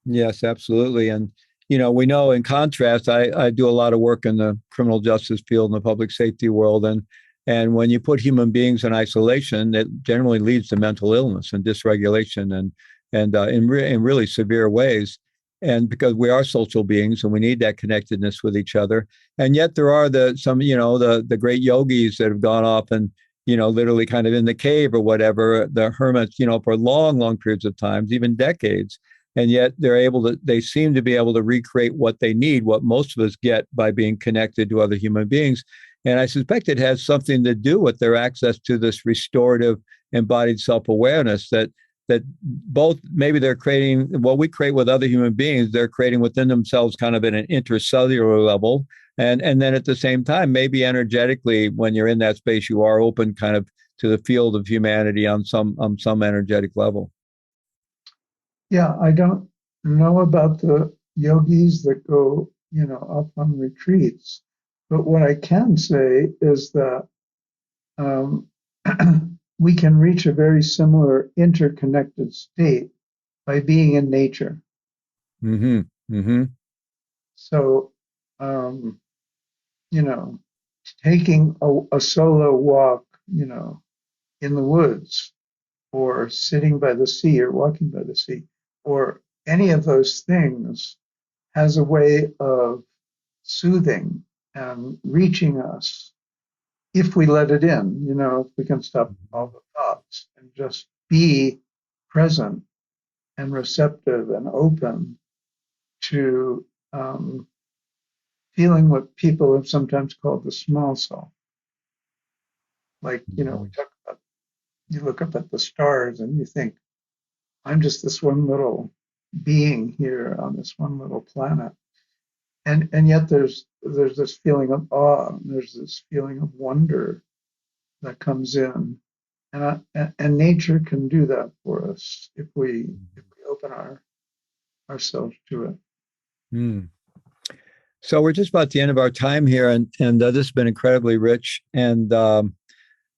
Yes, absolutely. And, we know in contrast, I do a lot of work in the criminal justice field and the public safety world. And when you put human beings in isolation, it generally leads to mental illness and dysregulation in really severe ways. And because we are social beings and we need that connectedness with each other. And yet there are the great yogis that have gone off and, literally kind of in the cave or whatever, the hermits, for long, long periods of times, even decades. And yet they seem to be able to recreate what they need, what most of us get by being connected to other human beings. And I suspect it has something to do with their access to this restorative embodied self-awareness that both maybe they're creating what we create with other human beings, they're creating within themselves kind of at an intercellular level. And then at the same time, maybe energetically, when you're in that space, you are open kind of to the field of humanity on some energetic level. Yeah, I don't know about the yogis that go, up on retreats, but what I can say is that um, we can reach a very similar interconnected state by being in nature. Mm-hmm. Mm-hmm. So, you know, taking a solo walk, in the woods, or sitting by the sea, or walking by the sea, or any of those things has a way of soothing and reaching us if we let it in, if we can stop all the thoughts and just be present and receptive and open to feeling what people have sometimes called the small self. Like, we talk about, you look up at the stars and you think, I'm just this one little being here on this one little planet. And yet there's this feeling of awe, and there's this feeling of wonder that comes in. And nature can do that for us if we open ourselves to it. Mm. So we're just about the end of our time here, and this has been incredibly rich and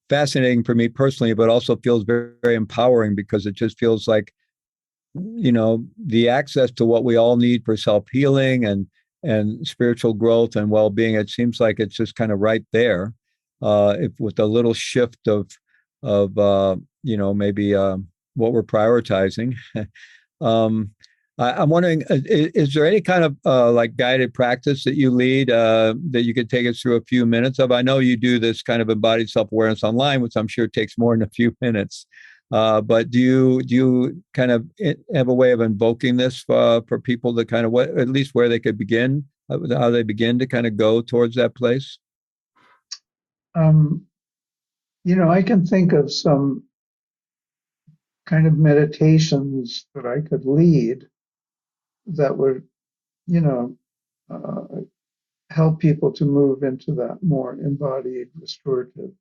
fascinating for me personally, but also feels very, very empowering because it just feels like, the access to what we all need for self-healing and spiritual growth and well-being. It seems like it's just kind of right there, if with a little shift of maybe what we're prioritizing. I'm wondering, is there any kind of like guided practice that you lead that you could take us through a few minutes of? I know you do this kind of embodied self-awareness online, which I'm sure takes more than a few minutes. But do you kind of have a way of invoking this for people to kind of at least where they could begin, how they begin to kind of go towards that place? Um, I can think of some kind of meditations that I could lead that would, you know, uh, help people to move into that more embodied, restorative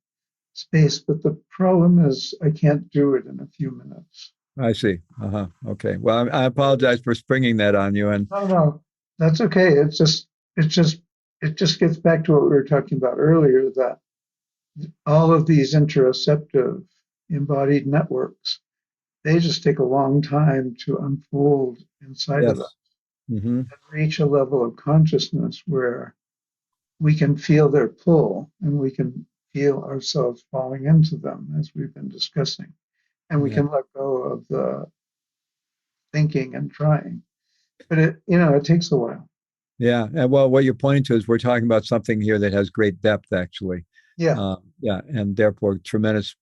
space. But the problem is, I can't do it in a few minutes. I see. Uh-huh. Okay. Well, I apologize for springing that on you. And No, that's okay. It just gets back to what we were talking about earlier, that all of these interoceptive embodied networks, they just take a long time to unfold inside of yes. us Mm-hmm. and reach a level of consciousness where we can feel their pull and we can feel ourselves falling into them, as we've been discussing. And we Yeah. can let go of the thinking and trying. But it takes a while. Yeah. And well, what you're pointing to is we're talking about something here that has great depth, actually. Yeah. Yeah. And therefore tremendous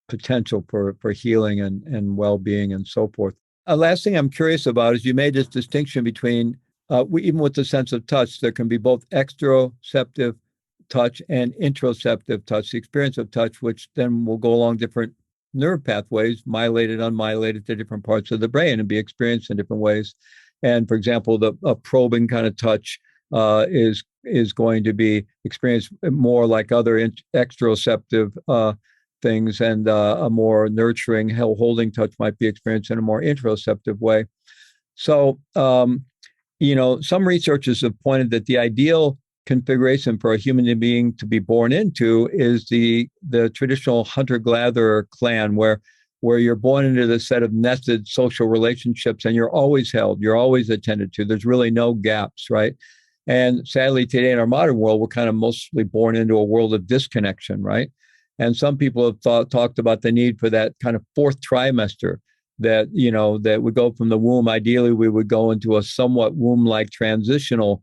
potential for healing and well-being and so forth. Last thing I'm curious about is you made this distinction between, even with the sense of touch, there can be both exteroceptive touch and interoceptive touch, the experience of touch, which then will go along different nerve pathways, myelated, unmyelated to different parts of the brain and be experienced in different ways. And for example, a probing kind of touch is going to be experienced more like other exteroceptive things, and a more nurturing, holding touch might be experienced in a more interoceptive way. So, some researchers have pointed that the ideal configuration for a human being to be born into is the traditional hunter-gatherer clan, where you're born into the set of nested social relationships and you're always held, you're always attended to. There's really no gaps, right? And sadly, today in our modern world, we're kind of mostly born into a world of disconnection, right? And some people have talked about the need for that kind of fourth trimester that, that would go from the womb. Ideally, we would go into a somewhat womb-like transitional,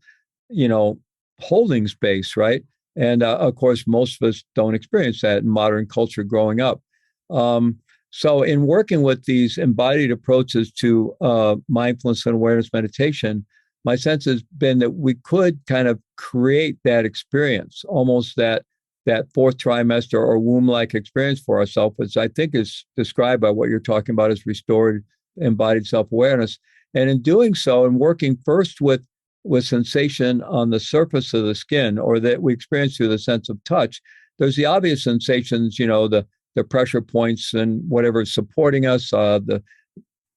you know, holding space, right? And of course, most of us don't experience that in modern culture growing up. So, in working with these embodied approaches to mindfulness and awareness meditation, my sense has been that we could kind of create that experience, almost that fourth trimester or womb-like experience for ourselves, which I think is described by what you're talking about as restored embodied self-awareness. And in doing so, and working first with sensation on the surface of the skin, or that we experience through the sense of touch, there's the obvious sensations, the pressure points and whatever is supporting us, the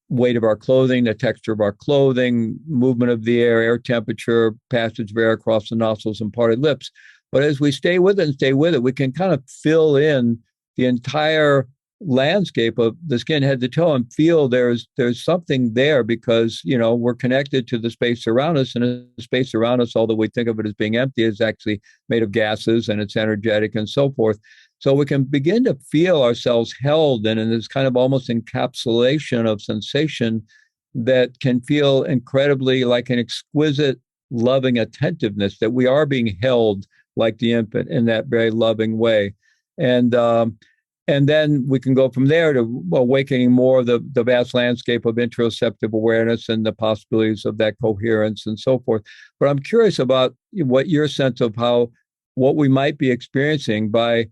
weight of our clothing, the texture of our clothing, movement of the air temperature, passage of air across the nostrils and parted lips. But as we stay with it, we can kind of fill in the entire landscape of the skin head to toe and feel there's something there, because we're connected to the space around us, and the space around us, although we think of it as being empty, is actually made of gases and it's energetic and so forth. So we can begin to feel ourselves held in this kind of almost encapsulation of sensation that can feel incredibly like an exquisite loving attentiveness, that we are being held like the infant in that very loving way. And then we can go from there to awakening more of the vast landscape of interoceptive awareness and the possibilities of that coherence and so forth. But I'm curious about what your sense of what we might be experiencing by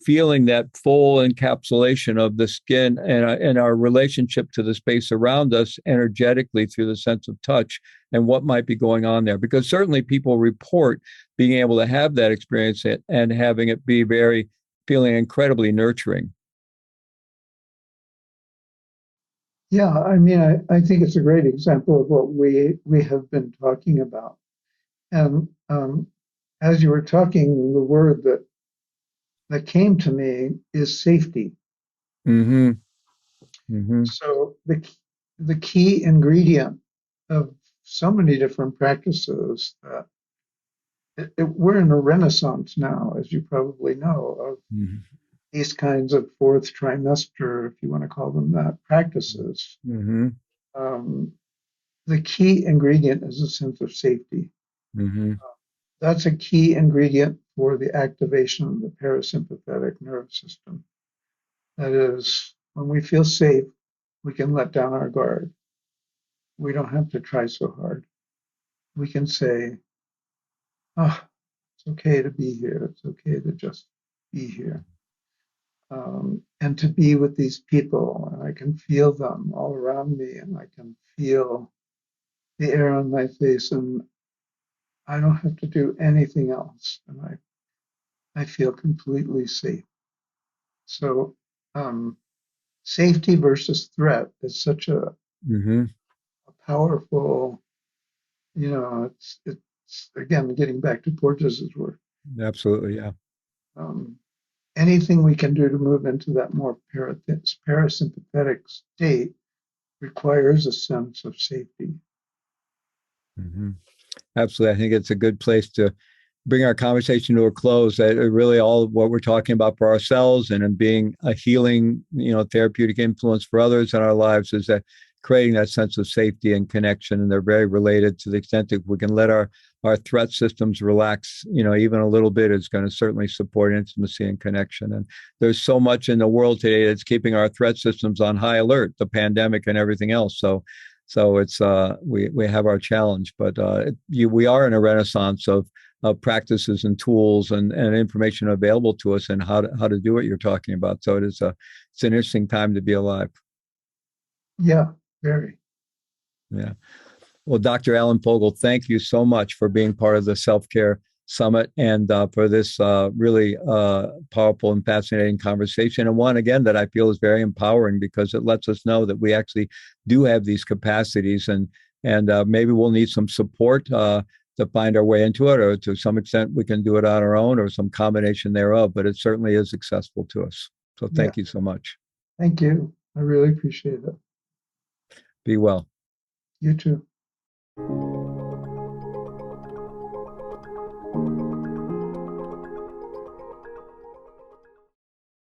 feeling that full encapsulation of the skin and our relationship to the space around us energetically through the sense of touch, and what might be going on there. Because certainly people report being able to have that experience and having it be feeling incredibly nurturing. Yeah, I mean, I think it's a great example of what we have been talking about. And as you were talking, the word that came to me is safety. Mm-hmm. Mm-hmm. So the key ingredient of so many different practices that we're in a renaissance now, as you probably know, of Mm-hmm. these kinds of fourth trimester, if you want to call them that, practices. Mm-hmm. Um, the key ingredient is a sense of safety. Mm-hmm. That's a key ingredient for the activation of the parasympathetic nervous system. That is, when we feel safe, we can let down our guard. We don't have to try so hard. We can say, oh, it's okay to be here. It's okay to just be here. And to be with these people. And I can feel them all around me, and I can feel the air on my face, and I don't have to do anything else. And I feel completely safe. So, safety versus threat is such a Mm-hmm. powerful, it's again getting back to Porges's work. Absolutely, yeah. Um, Anything we can do to move into that more parasympathetic state requires a sense of safety. Mm-hmm. Absolutely. I think it's a good place to bring our conversation to a close. That really all of what we're talking about for ourselves and in being a healing, therapeutic influence for others in our lives is that creating that sense of safety and connection. And they're very related. To the extent that we can let our threat systems relax, even a little bit, is going to certainly support intimacy and connection. And there's so much in the world today that's keeping our threat systems on high alert, the pandemic and everything else. So it's we have our challenge, but we are in a renaissance of practices and tools and information available to us, and how to do what you're talking about. So it's an interesting time to be alive. Yeah, very. Yeah. Well, Dr. Alan Fogel, thank you so much for being part of the Self-Care Summit and for this really powerful and fascinating conversation. And one, again, that I feel is very empowering, because it lets us know that we actually do have these capacities, and maybe we'll need some support to find our way into it, or to some extent we can do it on our own, or some combination thereof, but it certainly is accessible to us. So thank you so much. Thank you. I really appreciate it. Be well. You too.